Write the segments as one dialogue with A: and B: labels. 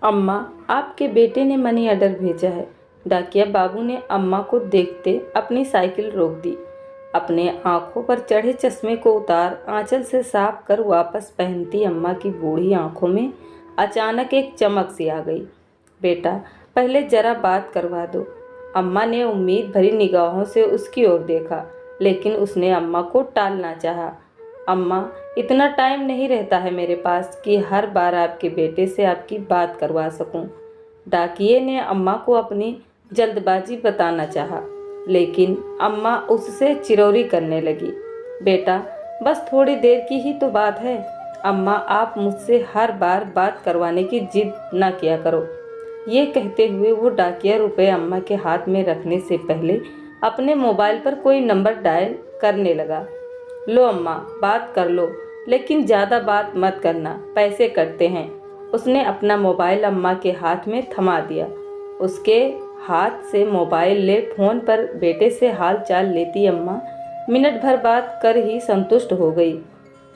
A: अम्मा, आपके बेटे ने मनी ऑर्डर भेजा है। डाकिया बाबू ने अम्मा को देखते अपनी साइकिल रोक दी। अपने आंखों पर चढ़े चश्मे को उतार आंचल से साफ कर वापस पहनती अम्मा की बूढ़ी आंखों में अचानक एक चमक सी आ गई। बेटा, पहले जरा बात करवा दो। अम्मा ने उम्मीद भरी निगाहों से उसकी ओर देखा, लेकिन उसने अम्मा को टालना चाहा। अम्मा, इतना टाइम नहीं रहता है मेरे पास कि हर बार आपके बेटे से आपकी बात करवा सकूं। डाकिये ने अम्मा को अपनी जल्दबाजी बताना चाहा, लेकिन अम्मा उससे चिरौरी करने लगी। बेटा, बस थोड़ी देर की ही तो बात है। अम्मा, आप मुझसे हर बार बात करवाने की जिद ना किया करो। ये कहते हुए वो डाकिया रुपए अम्मा के हाथ में रखने से पहले अपने मोबाइल पर कोई नंबर डायल करने लगा। लो अम्मा, बात कर लो, लेकिन ज़्यादा बात मत करना, पैसे कटते हैं। उसने अपना मोबाइल अम्मा के हाथ में थमा दिया। उसके हाथ से मोबाइल ले फ़ोन पर बेटे से हाल चाल लेती अम्मा मिनट भर बात कर ही संतुष्ट हो गई।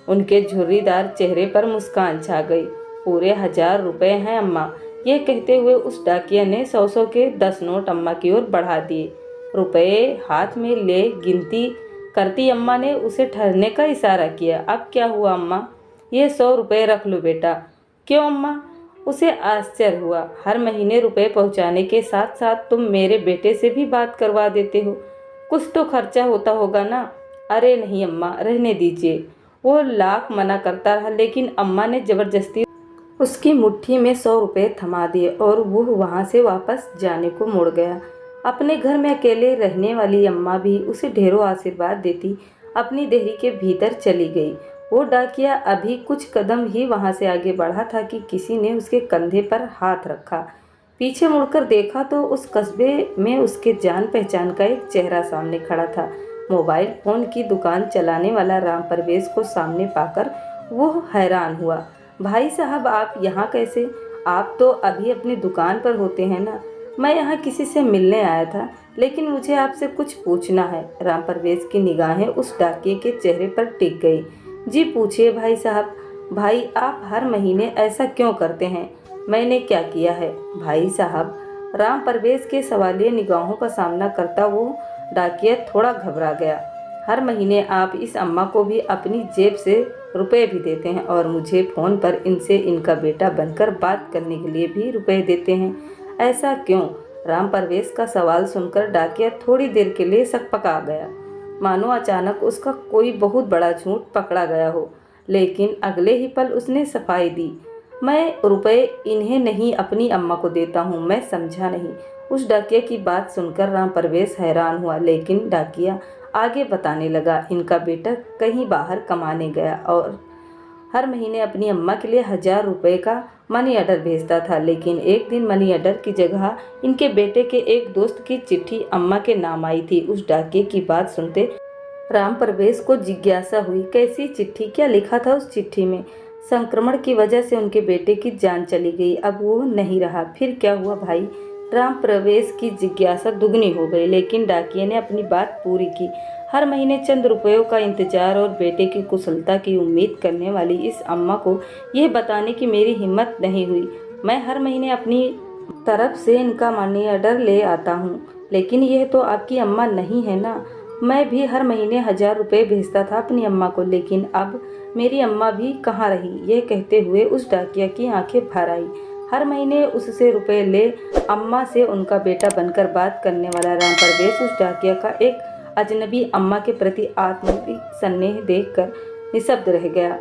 A: उनके झुर्रीदार चेहरे पर मुस्कान छा गई। पूरे 1000 रुपये हैं अम्मा। ये कहते हुए उस डाकिया ने 100 के 10 नोट अम्मा की ओर बढ़ा दिए। रुपये हाथ में ले गिनती करती अम्मा ने उसे ठहरने का इशारा किया। अब क्या हुआ अम्मा? ये 100 रुपये रख लो बेटा। क्यों अम्मा? उसे आश्चर्य हुआ। हर महीने रुपए पहुंचाने के साथ साथ तुम मेरे बेटे से भी बात करवा देते हो, कुछ तो खर्चा होता होगा ना। अरे नहीं अम्मा, रहने दीजिए। वो लाख मना करता रहा, लेकिन अम्मा ने जबरदस्ती उसकी मुट्ठी में 100 रुपये थमा दिए और वो वहाँ से वापस जाने को मुड़ गया। अपने घर में अकेले रहने वाली अम्मा भी उसे ढेरों आशीर्वाद देती अपनी देहरी के भीतर चली गई। वो डाकिया अभी कुछ कदम ही वहाँ से आगे बढ़ा था कि किसी ने उसके कंधे पर हाथ रखा। पीछे मुड़कर देखा तो उस कस्बे में उसके जान पहचान का एक चेहरा सामने खड़ा था। मोबाइल फ़ोन की दुकान चलाने वाला राम परवेश को सामने पाकर वो हैरान हुआ। भाई साहब, आप यहाँ कैसे? आप तो अभी अपनी दुकान पर होते हैं ना। मैं यहाँ किसी से मिलने आया था, लेकिन मुझे आपसे कुछ पूछना है। राम परवेश की निगाहें उस डाकिये के चेहरे पर टिक गई। जी पूछिए भाई साहब। भाई, आप हर महीने ऐसा क्यों करते हैं? मैंने क्या किया है भाई साहब? राम परवेश के सवालिया निगाहों का सामना करता वो डाकिया थोड़ा घबरा गया। हर महीने आप इस अम्मा को भी अपनी जेब से रुपए भी देते हैं और मुझे फ़ोन पर इनसे इनका बेटा बनकर बात करने के लिए भी रुपए देते हैं। ऐसा क्यों? राम परवेश का सवाल सुनकर डाकिया थोड़ी देर के लिए सकपका गया, मानो अचानक उसका कोई बहुत बड़ा झूठ पकड़ा गया हो। लेकिन अगले ही पल उसने सफाई दी। मैं रुपए इन्हें नहीं, अपनी अम्मा को देता हूँ। मैं समझा नहीं। उस डाकिया की बात सुनकर राम परवेश हैरान हुआ, लेकिन डाकिया आगे बताने लगा। इनका बेटा कहीं बाहर कमाने गया और हर महीने अपनी अम्मा के लिए 1000 रुपये का मनी ऑर्डर भेजता था, लेकिन एक दिन मनी ऑर्डर की जगह इनके बेटे के एक दोस्त की चिट्ठी अम्मा के नाम आई थी। उस डाकिये की बात सुनते राम परवेश को जिज्ञासा हुई। कैसी चिट्ठी? क्या लिखा था उस चिट्ठी में? संक्रमण की वजह से उनके बेटे की जान चली गई, अब वो नहीं रहा। फिर क्या हुआ भाई? राम परवेश की जिज्ञासा दुगनी हो गई, लेकिन डाकिये ने अपनी बात पूरी की। हर महीने चंद रुपयों का इंतजार और बेटे की कुशलता की उम्मीद करने वाली इस अम्मा को यह बताने की मेरी हिम्मत नहीं हुई। मैं हर महीने अपनी तरफ से इनका मनी ऑर्डर ले आता हूँ, लेकिन यह तो आपकी अम्मा नहीं है ना। मैं भी हर महीने 1000 रुपये भेजता था अपनी अम्मा को, लेकिन अब मेरी अम्मा भी कहाँ रही? यह कहते हुए उस डाकिया की आंखें भर आई। हर महीने उससे रुपए ले अम्मा से उनका बेटा बनकर बात करने वाला राम परवेश उस डाकिया का एक अजनबी अम्मा के प्रति आत्मिक स्नेह देखकर निशब्द रह गया।